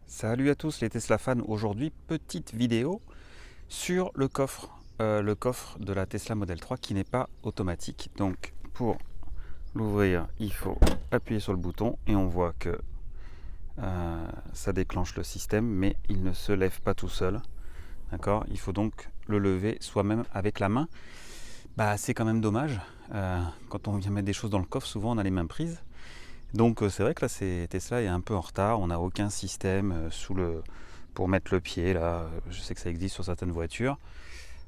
Salut à tous les Tesla fans, aujourd'hui petite vidéo sur le coffre de la Tesla Model 3 qui n'est pas automatique. Donc pour l'ouvrir il faut appuyer sur le bouton et on voit que ça déclenche le système mais il ne se lève pas tout seul. D'accord, il faut donc le lever soi-même avec la main. C'est quand même dommage, quand on vient mettre des choses dans le coffre souvent on a les mains prises. Donc c'est vrai que là Tesla est un peu en retard, on n'a aucun système pour mettre le pied là, je sais que ça existe sur certaines voitures.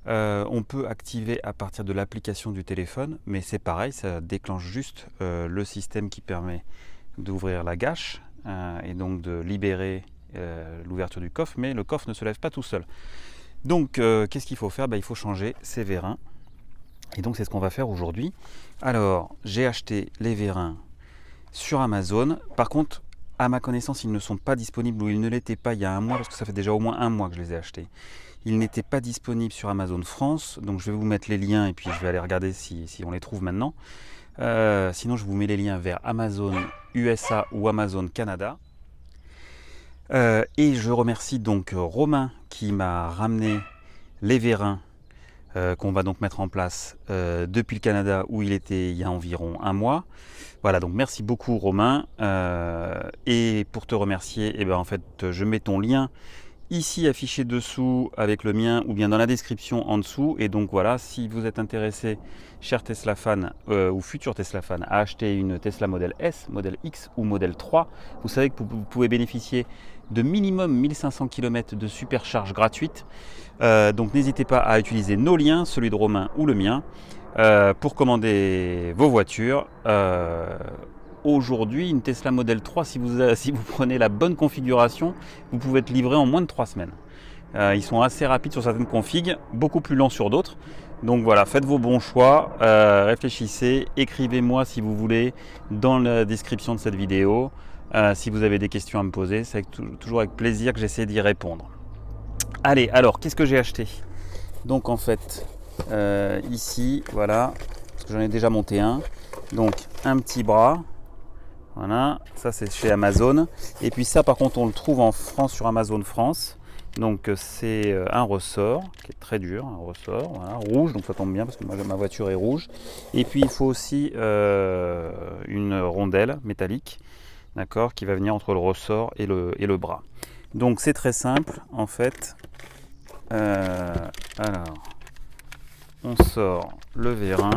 On peut activer à partir de l'application du téléphone, mais c'est pareil, ça déclenche juste le système qui permet d'ouvrir la gâche et donc de libérer l'ouverture du coffre, mais le coffre ne se lève pas tout seul. Donc qu'est-ce qu'il faut faire? Il faut changer ces vérins, et donc c'est ce qu'on va faire aujourd'hui. Alors j'ai acheté les vérins sur Amazon. Par contre, à ma connaissance, ils ne sont pas disponibles, ou ils ne l'étaient pas il y a un mois, parce que ça fait déjà au moins un mois que je les ai achetés. Ils n'étaient pas disponibles sur Amazon France, donc je vais vous mettre les liens et puis je vais aller regarder si on les trouve maintenant. Sinon, je vous mets les liens vers Amazon USA ou Amazon Canada. Et je remercie donc Romain qui m'a ramené les vérins qu'on va donc mettre en place depuis le Canada où il était il y a environ un mois. Voilà, donc merci beaucoup Romain. Et pour te remercier, en fait, je mets ton lien ici affiché dessous avec le mien ou bien dans la description en dessous. Et donc voilà, si vous êtes intéressé, cher Tesla fan ou futur Tesla fan, à acheter une Tesla Model S, Model X ou Model 3, vous savez que vous pouvez bénéficier de minimum 1500 km de supercharge gratuite. Donc n'hésitez pas à utiliser nos liens, celui de Romain ou le mien, pour commander vos voitures. Aujourd'hui, une Tesla Model 3, si vous prenez la bonne configuration, vous pouvez être livré en moins de 3 semaines. Ils sont assez rapides sur certaines configs, beaucoup plus lents sur d'autres. Donc voilà, faites vos bons choix, réfléchissez, écrivez-moi si vous voulez dans la description de cette vidéo. Si vous avez des questions à me poser, c'est toujours avec plaisir que j'essaie d'y répondre. Allez, alors, qu'est-ce que j'ai acheté? Donc en fait, ici, voilà, parce que j'en ai déjà monté un. Donc un petit bras, voilà, ça c'est chez Amazon. Et puis ça par contre on le trouve en France sur Amazon France. Donc c'est un ressort qui est très dur, un ressort, voilà, rouge, donc ça tombe bien parce que ma voiture est rouge. Et puis il faut aussi une rondelle métallique, d'accord, qui va venir entre le ressort et le bras. Donc c'est très simple en fait. Alors, on sort le vérin.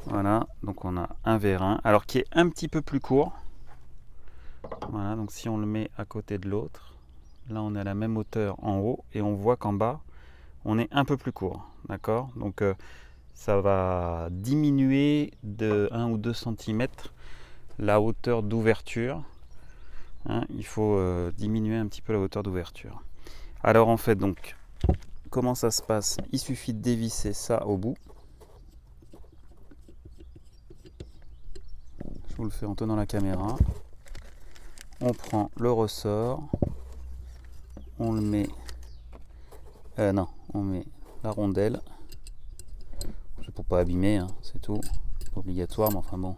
Voilà, donc on a un vérin, alors qui est un petit peu plus court. Voilà, donc si on le met à côté de l'autre, là on est à la même hauteur en haut et on voit qu'en bas on est un peu plus court, d'accord. Donc ça va diminuer de 1 ou 2 cm la hauteur d'ouverture. Il faut diminuer un petit peu la hauteur d'ouverture. Alors en fait, donc comment ça se passe? Il suffit de dévisser ça au bout. Je vous le fais en tenant la caméra. On prend le ressort, on le met, on met la rondelle, c'est pour pas abîmer, hein, c'est tout, pas obligatoire, mais enfin bon,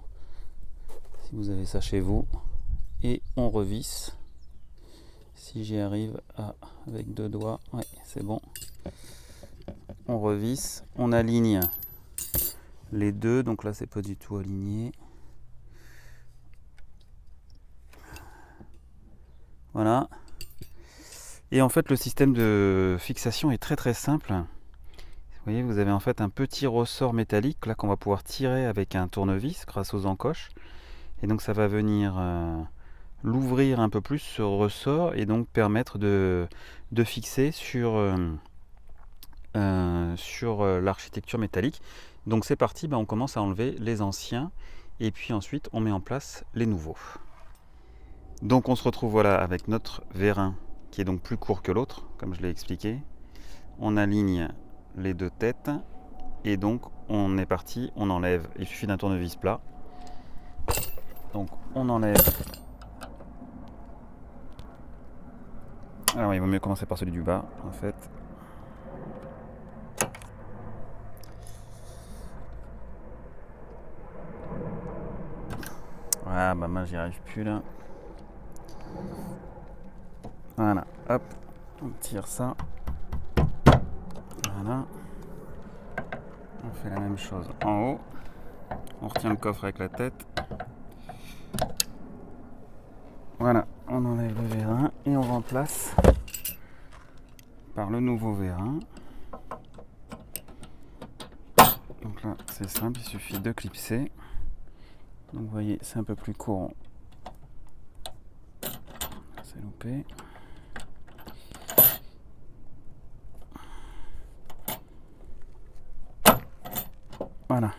si vous avez ça chez vous, et on revisse. Si j'y arrive avec 2 doigts, ouais, c'est bon. On revisse, on aligne les deux, donc là c'est pas du tout aligné. Voilà. Et en fait le système de fixation est très simple. Vous voyez, vous avez en fait un petit ressort métallique là qu'on va pouvoir tirer avec un tournevis grâce aux encoches. Et donc ça va venir l'ouvrir un peu plus ce ressort et donc permettre de fixer sur l'architecture métallique. Donc c'est parti, on commence à enlever les anciens et puis ensuite on met en place les nouveaux. Donc on se retrouve voilà avec notre vérin qui est donc plus court que l'autre, comme je l'ai expliqué. On aligne les deux têtes et donc on est parti, on enlève, il suffit d'un tournevis plat. Donc on enlève. Alors il vaut mieux commencer par celui du bas en fait. Voilà, moi j'y arrive plus là. Voilà, hop, on tire ça. Voilà. On fait la même chose en haut. On retient le coffre avec la tête. Voilà, on enlève le vérin et on remplace par le nouveau vérin. Donc là, c'est simple, il suffit de clipser. Donc vous voyez, c'est un peu plus court. C'est loupé. Voilà.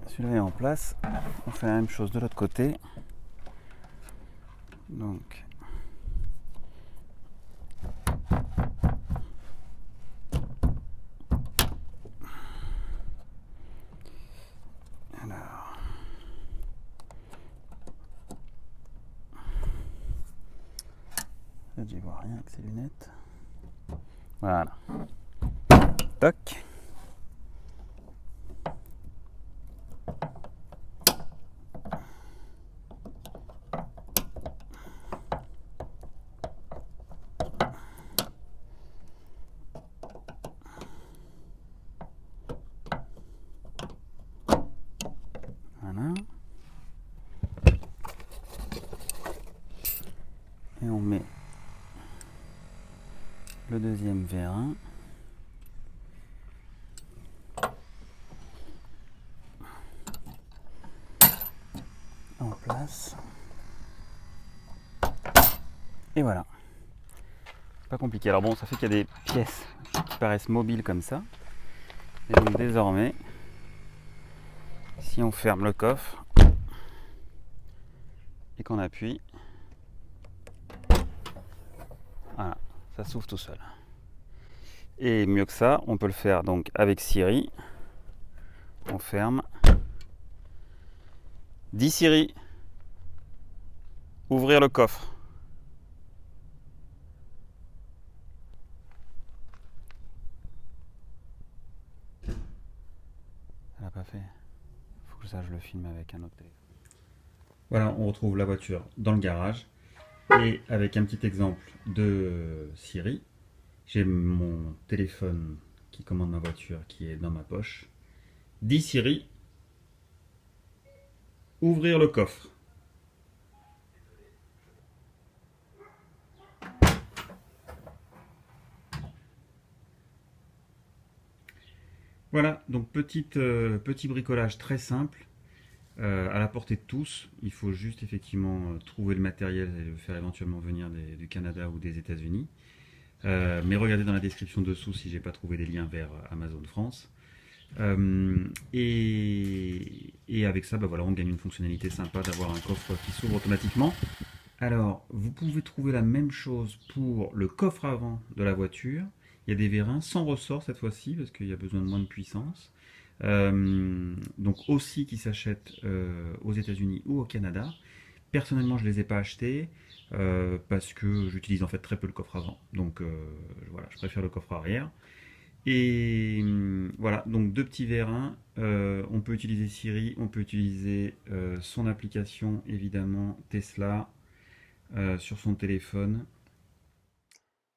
Celui-là est en place. On fait la même chose de l'autre côté. Donc, alors, là j'y vois rien avec ces lunettes. Voilà. Toc. Voilà. Et on met le deuxième vérin. En place. Et voilà. Pas compliqué. Alors bon, ça fait qu'il y a des pièces qui paraissent mobiles comme ça. Et donc désormais, si on ferme le coffre et qu'on appuie, voilà, ça s'ouvre tout seul. Et mieux que ça, on peut le faire donc avec Siri. On ferme. Dis Siri, ouvrir le coffre. Elle n'a pas fait. Il faut que ça je le filme avec un autre téléphone. Voilà, on retrouve la voiture dans le garage. Et avec un petit exemple de Siri, j'ai mon téléphone qui commande ma voiture qui est dans ma poche. Dis Siri, ouvrir le coffre. Voilà, donc petit bricolage très simple, à la portée de tous. Il faut juste effectivement trouver le matériel et le faire éventuellement venir du Canada ou des États-Unis. Mais regardez dans la description dessous si j'ai pas trouvé des liens vers Amazon France. Et avec ça, bah voilà, on gagne une fonctionnalité sympa d'avoir un coffre qui s'ouvre automatiquement. Alors, vous pouvez trouver la même chose pour le coffre avant de la voiture. Il y a des vérins sans ressort cette fois-ci parce qu'il y a besoin de moins de puissance. Donc aussi qui s'achètent aux États-Unis ou au Canada. Personnellement, je ne les ai pas achetés parce que j'utilise en fait très peu le coffre avant. Donc voilà, je préfère le coffre arrière. Et voilà, donc deux petits vérins. On peut utiliser Siri, on peut utiliser son application évidemment Tesla sur son téléphone.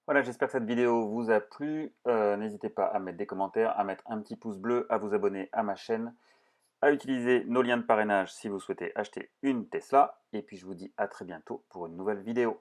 Voilà, j'espère que cette vidéo vous a plu. N'hésitez pas à mettre des commentaires, à mettre un petit pouce bleu, à vous abonner à ma chaîne, à utiliser nos liens de parrainage si vous souhaitez acheter une Tesla. Et puis je vous dis à très bientôt pour une nouvelle vidéo.